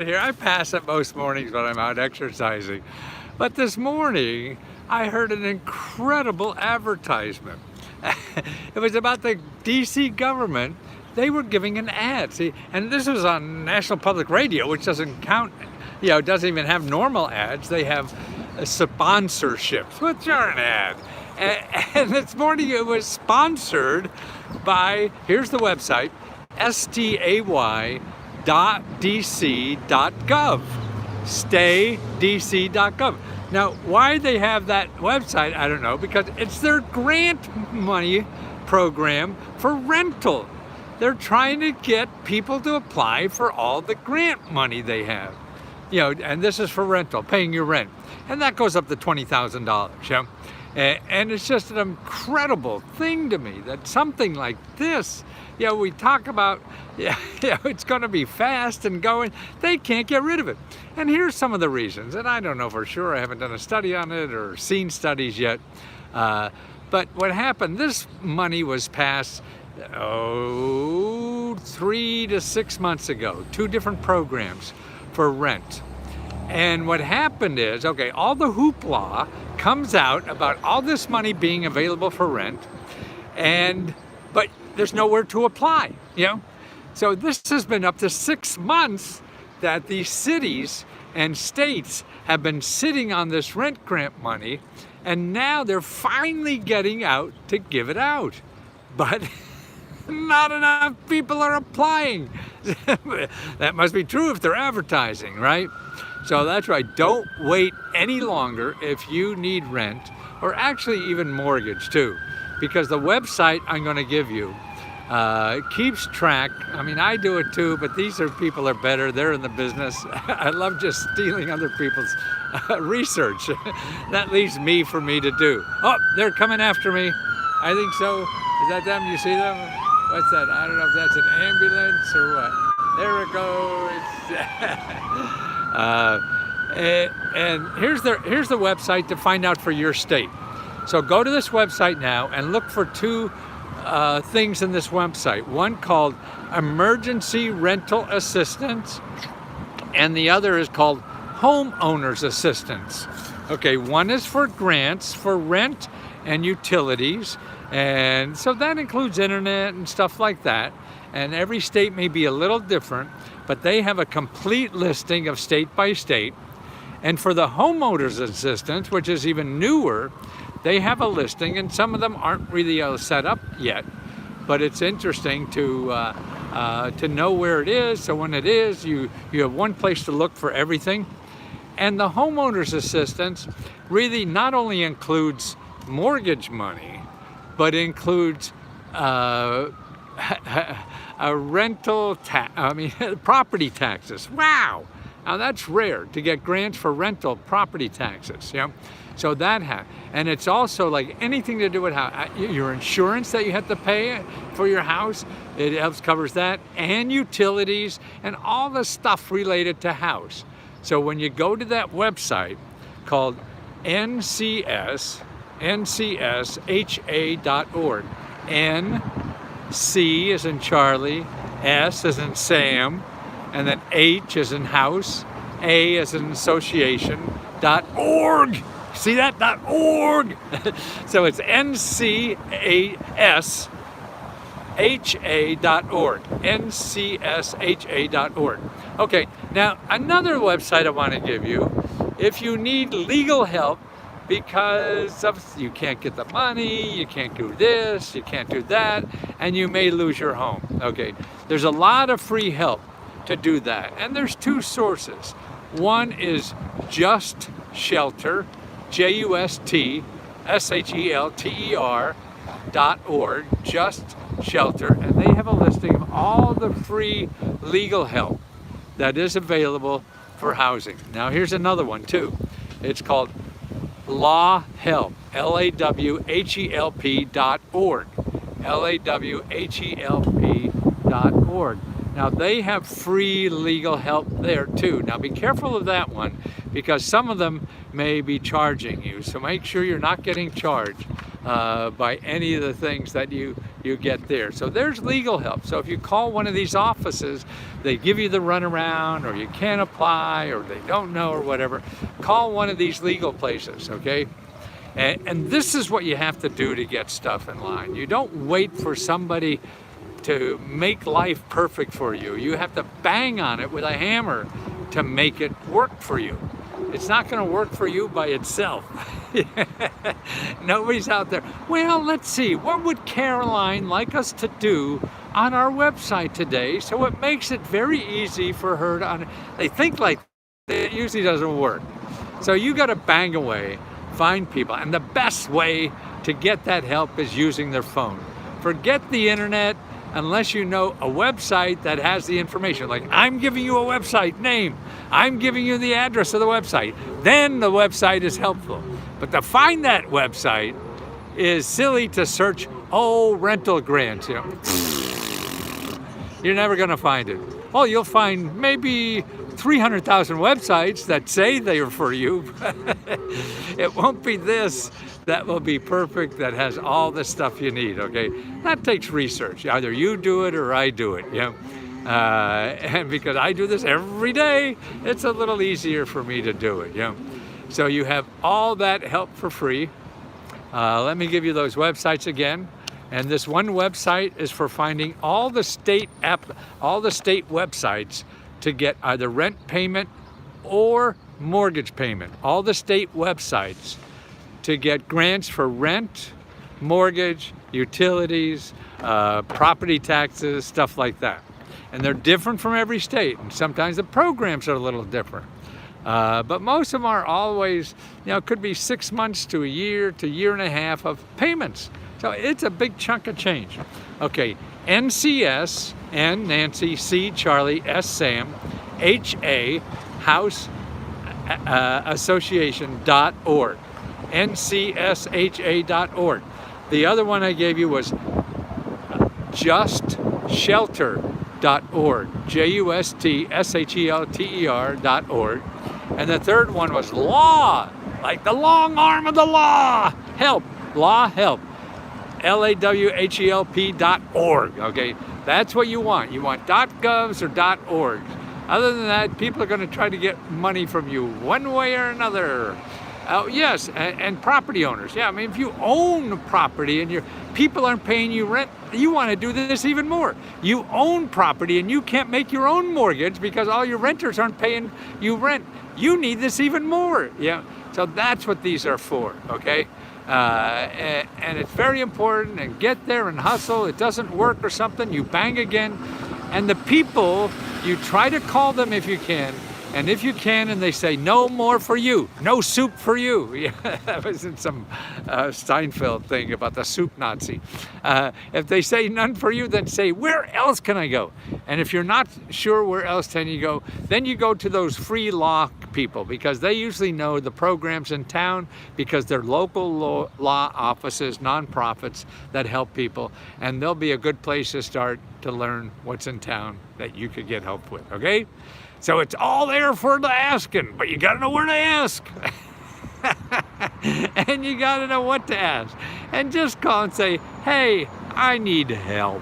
Here, I pass it most mornings when I'm out exercising. But this morning, I heard an incredible advertisement. It was about the DC government. They were giving an ad. See, and this was on National Public Radio, which doesn't count, doesn't even have normal ads. They have sponsorships, which are an ad. And this morning it was sponsored by, here's the website, stay.dc.gov. Staydc.gov. Now, why they have that website, I don't know, because it's their grant money program for rental. They're trying to get people to apply for all the grant money they have. And this is for rental, paying your rent. And that goes up to $20,000, And it's just an incredible thing to me that something like this, we talk about, it's going to be fast and going. They can't get rid of it. And here's some of the reasons. And I don't know for sure. I haven't done a study on it or seen studies yet. But what happened, this money was passed 3 to 6 months ago. 2 different programs for rent. And what happened is, all the hoopla comes out about all this money being available for rent, but there's nowhere to apply, So this has been up to 6 months that these cities and states have been sitting on this rent grant money, and now they're finally getting out to give it out. But not enough people are applying. That must be true if they're advertising, right? So that's right, don't wait any longer if you need rent, or actually even mortgage too, because the website I'm going to give you keeps track. I mean, I do it too, but these people are better. They're in the business. I love just stealing other people's research. That leaves for me to do. Oh, they're coming after me. I think so. Is that them? You see them? What's that? I don't know if that's an ambulance or what. There it goes. And here's the website to find out for your state. So go to this website now and look for 2 things in this website. One called Emergency Rental Assistance, and the other is called Homeowners Assistance. One is for grants for rent and utilities, and so that includes internet and stuff like that. And every state may be a little different, but they have a complete listing of state by state. And for the homeowners assistance, which is even newer, they have a listing, and some of them aren't really set up yet. But it's interesting to know where it is. So when it is, you have one place to look for everything. And the homeowners assistance really not only includes mortgage money, but includes a rental property taxes. Wow! Now that's rare to get grants for rental property taxes. So and it's also like anything to do with your insurance that you have to pay for your house. It covers that, and utilities and all the stuff related to house. So when you go to that website called ncsha.org, C as in Charlie, S as in Sam, and then H as in house, A as in association.org. See that? .org. So it's ncsha.org. ncsha.org. Okay, now another website I want to give you, if you need legal help because you can't get the money, you can't do this, you can't do that, and you may lose your home. There's a lot of free help to do that, and there's 2 sources. One is Just Shelter, JustShelter.org, Just Shelter, and they have a listing of all the free legal help that is available for housing. Now here's another one too. It's called Law Help, LAWHELP.org, LAWHELP.org. Now they have free legal help there too. Now be careful of that one, because some of them may be charging you, so make sure you're not getting charged. by any of the things that you get there. So there's legal help. So if you call one of these offices, they give you the runaround, or you can't apply, or they don't know, or whatever, call one of these legal places, okay? And this is what you have to do to get stuff in line. You don't wait for somebody to make life perfect for you. You have to bang on it with a hammer to make it work for you. It's not going to work for you by itself. Nobody's out there. Well, let's see. What would Caroline like us to do on our website today? So it makes it very easy for her to... They think like that. It usually doesn't work. So you got to bang away, find people. And the best way to get that help is using their phone. Forget the internet unless you know a website that has the information. Like, I'm giving you a website name. I'm giving you the address of the website. Then the website is helpful. But to find that website is silly to search, rental grants. You know, you're never going to find it. Well, you'll find maybe 300,000 websites that say they are for you. It won't be this that will be perfect, that has all the stuff you need, okay? That takes research. Either you do it or I do it, you know? And because I do this every day, it's a little easier for me to do it, you know? So you have all that help for free. Let me give you those websites again. And this one website is for finding all the state websites to get either rent payment or mortgage payment. All the state websites to get grants for rent, mortgage, utilities, property taxes, stuff like that. And they're different from every state, and sometimes the programs are a little different. But most of them are always, it could be 6 months to a year and a half of payments. So it's a big chunk of change. Okay, NCS, N, Nancy, C, Charlie, S, Sam, HA, House Association.org. ncsha.org. The other one I gave you was justshelter.org, justshelter.org. And the third one was law, like the long arm of the law, help, law help, lawhelp.org, okay? That's what you want. You want .govs or .org. Other than that, people are going to try to get money from you one way or another. Yes, and property owners. Yeah, I mean, if you own property and your people aren't paying you rent, you want to do this even more. You own property and you can't make your own mortgage because all your renters aren't paying you rent. You need this even more. Yeah, so that's what these are for, okay? And it's very important, and get there and hustle. It doesn't work or something, you bang again. And the people, you try to call them if you can. And if you can, and they say, no more for you, no soup for you. Yeah, that was in some Steinfeld thing about the soup Nazi. If they say none for you, then say, where else can I go? And if you're not sure where else can you go, then you go to those free law people, because they usually know the programs in town, because they're local law offices, nonprofits that help people. And they'll be a good place to start to learn what's in town that you could get help with, okay? So it's all there for the asking, but you got to know where to ask. And you got to know what to ask. And just call and say, hey, I need help.